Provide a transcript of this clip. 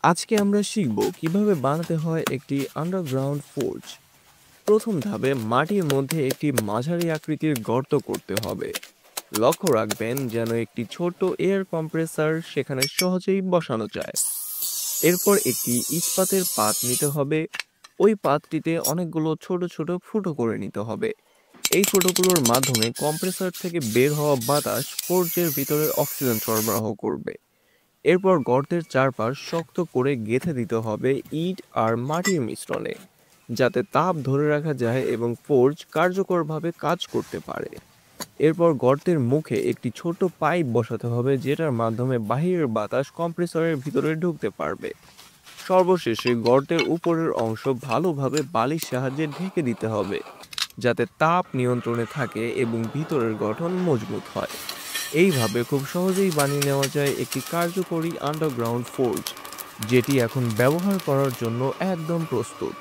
আজকে আমরা শিখব কিভাবে বানাতে হয় একটি আন্ডারগ্রাউন্ড ফোর্জ। প্রথম ধাপে মাটির মধ্যে একটি মাঝারি আকৃতির গর্ত করতে হবে। লক্ষ্য রাখবেন যেন একটি ছোট এয়ার কম্প্রেসার সেখানে সহজেই বসানো যায়। এরপর একটি ইস্পাতের পাত নিতে হবে। ওই পাতটিতে অনেকগুলো ছোট ছোট ফুটো করে নিতে হবে। এই ফুটোগুলোর মাধ্যমে কম্প্রেসার থেকে বের হওয়া বাতাস ফোর্জের ভিতরে অক্সিজেন সরবরাহ করবে। এরপর গর্তের চারপাশ শক্ত করে গেঁথে দিতে হবে ইট আর মাটির মিশ্রণে, যাতে তাপ ধরে রাখা যায় এবং ফোর্জ কার্যকরভাবে কাজ করতে পারে। এরপর গর্তের মুখে একটি ছোট পাইপ বসাতে হবে, যেটার মাধ্যমে বাহিরের বাতাস কম্প্রেসরের ভিতরে ঢুকতে পারবে। সর্বশেষে গর্তের উপরের অংশ ভালোভাবে বালির সাহায্যে ঢেকে দিতে হবে, যাতে তাপ নিয়ন্ত্রণে থাকে এবং ভিতরের গঠন মজবুত হয়। এইভাবে খুব সহজেই বানিয়ে নেওয়া যায় একটি কার্যকরী আন্ডারগ্রাউন্ড ফোর্জ, যেটি এখন ব্যবহার করার জন্য একদম প্রস্তুত।